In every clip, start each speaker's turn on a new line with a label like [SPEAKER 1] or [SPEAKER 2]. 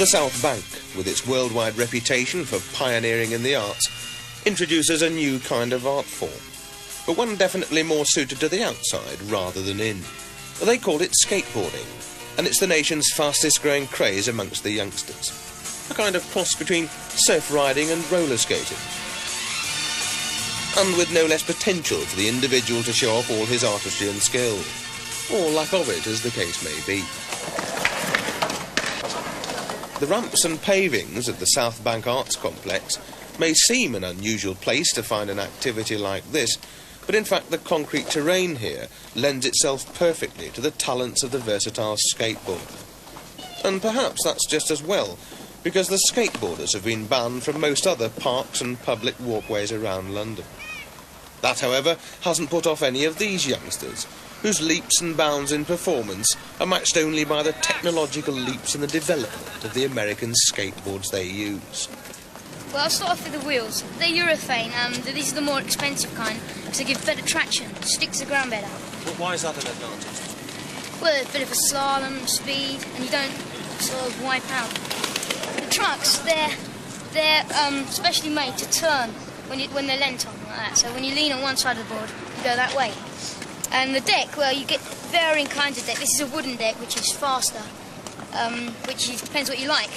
[SPEAKER 1] The South Bank, with its worldwide reputation for pioneering in the arts, introduces a new kind of art form, but one definitely more suited to the outside rather than in. They call it skateboarding, and it's the nation's fastest growing craze amongst the youngsters. A kind of cross between surf riding and roller skating. And with no less potential for the individual to show off all his artistry and skill, or lack of it as the case may be. The ramps and pavings at the South Bank Arts Complex may seem an unusual place to find an activity like this, but in fact the concrete terrain here lends itself perfectly to the talents of the versatile skateboarder. And perhaps that's just as well, because the skateboarders have been banned from most other parks and public walkways around London. That, however, hasn't put off any of these youngsters, whose leaps and bounds in performance are matched only by the technological leaps in the development of the American skateboards they use.
[SPEAKER 2] Well, I'll start off with the wheels. They're urethane, and these are the more expensive kind, because they give better traction, stick to the ground better.
[SPEAKER 1] But why is that an advantage?
[SPEAKER 2] Well, a bit of a slalom, speed, and you don't sort of wipe out. The trucks, they're specially made to turn when they're leant on like that. So when you lean on one side of the board, you go that way. And the deck, well, you get varying kinds of deck. This is a wooden deck, which is faster, which depends what you like.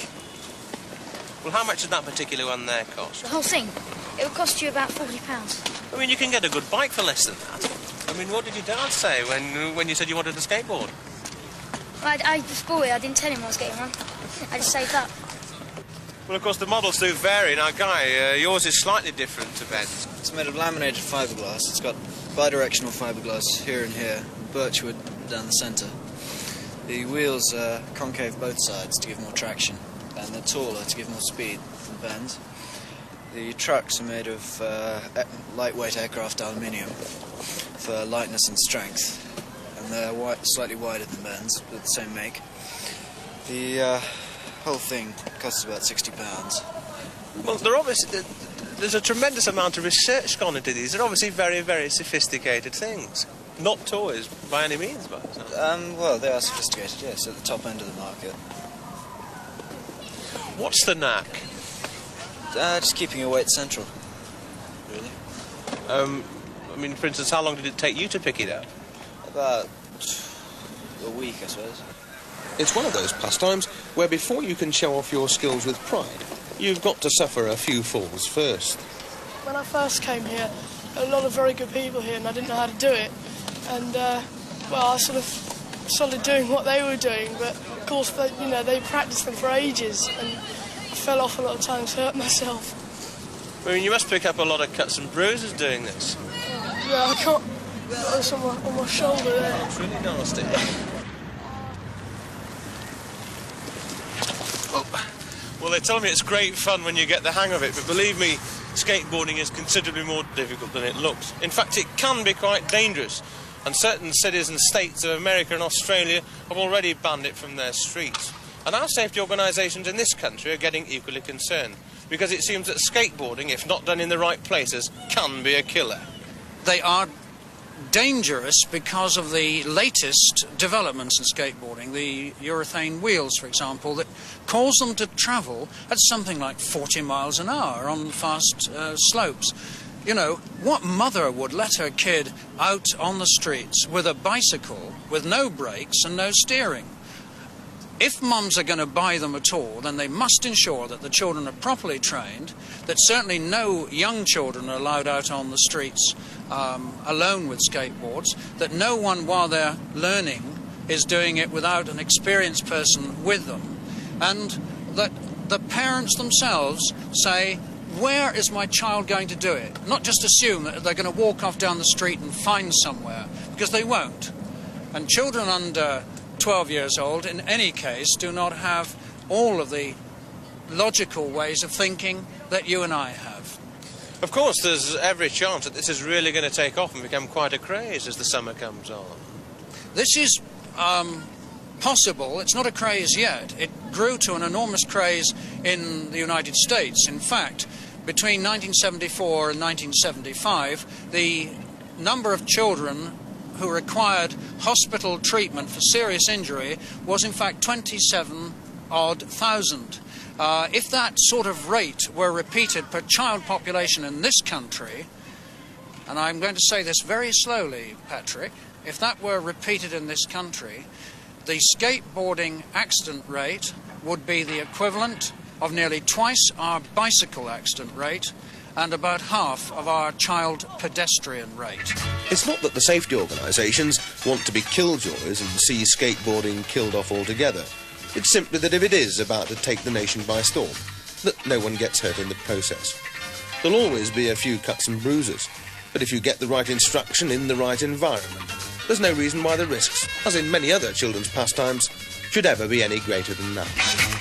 [SPEAKER 1] Well, how much did that particular one there cost?
[SPEAKER 2] The whole thing, it would cost you about £40.
[SPEAKER 1] I mean, you can get a good bike for less than that. I mean, what did your dad say when you said you wanted a skateboard?
[SPEAKER 2] I just bought it. I didn't tell him I was getting one. I just saved up.
[SPEAKER 1] Well, of course, the models do vary. Now, Guy, yours is slightly different to Ben's.
[SPEAKER 3] It's made of laminated fiberglass. It's got bidirectional fiberglass here and here, birchwood down the centre. The wheels are concave both sides to give more traction, and they're taller to give more speed and bend. The trucks are made of lightweight aircraft aluminium for lightness and strength, and they're slightly wider than Ben's, but the same make. The whole thing costs about £60.
[SPEAKER 1] Well, there's a tremendous amount of research gone into these. They're obviously very, very sophisticated things. Not toys, by any means, but...
[SPEAKER 3] Well, they are sophisticated, yes, at the top end of the market.
[SPEAKER 1] What's the knack?
[SPEAKER 3] Just keeping your weight central, really.
[SPEAKER 1] I mean, for instance, how long did it take you to pick it up?
[SPEAKER 3] About a week, I suppose.
[SPEAKER 1] It's one of those pastimes where before you can show off your skills with pride, you've got to suffer a few falls first.
[SPEAKER 4] When I first came here, a lot of very good people here, and I didn't know how to do it. And, well, I sort of started doing what they were doing, but, of course, they practiced them for ages, and I fell off a lot of times, hurt myself.
[SPEAKER 1] I mean, you must pick up a lot of cuts and bruises doing this.
[SPEAKER 4] Yeah, I got this on my shoulder there.
[SPEAKER 1] It's really nasty. Well, they tell me it's great fun when you get the hang of it, but believe me, skateboarding is considerably more difficult than it looks. In fact, it can be quite dangerous, and certain cities and states of America and Australia have already banned it from their streets. And our safety organisations in this country are getting equally concerned, because it seems that skateboarding, if not done in the right places, can be a killer.
[SPEAKER 5] They are dangerous because of the latest developments in skateboarding, the urethane wheels, for example, that cause them to travel at something like 40 miles an hour on fast slopes. You know, what mother would let her kid out on the streets with a bicycle with no brakes and no steering? If mums are going to buy them at all, then they must ensure that the children are properly trained, that certainly no young children are allowed out on the streets alone with skateboards, that no one while they're learning is doing it without an experienced person with them, and that the parents themselves say, where is my child going to do it? Not just assume that they're going to walk off down the street and find somewhere, because they won't. And children under 12 years old, in any case, do not have all of the logical ways of thinking that you and I have.
[SPEAKER 1] Of course, there's every chance that this is really going to take off and become quite a craze as the summer comes on.
[SPEAKER 5] This is possible. It's not a craze yet. It grew to an enormous craze in the United States. In fact, between 1974 and 1975, the number of children who required hospital treatment for serious injury was in fact 27 odd thousand. If that sort of rate were repeated per child population in this country, and I'm going to say this very slowly, Patrick, if that were repeated in this country, the skateboarding accident rate would be the equivalent of nearly twice our bicycle accident rate and about half of our child pedestrian rate.
[SPEAKER 1] It's not that the safety organisations want to be killjoys and see skateboarding killed off altogether. It's simply that if it is about to take the nation by storm, that no one gets hurt in the process. There'll always be a few cuts and bruises, but if you get the right instruction in the right environment, there's no reason why the risks, as in many other children's pastimes, should ever be any greater than that.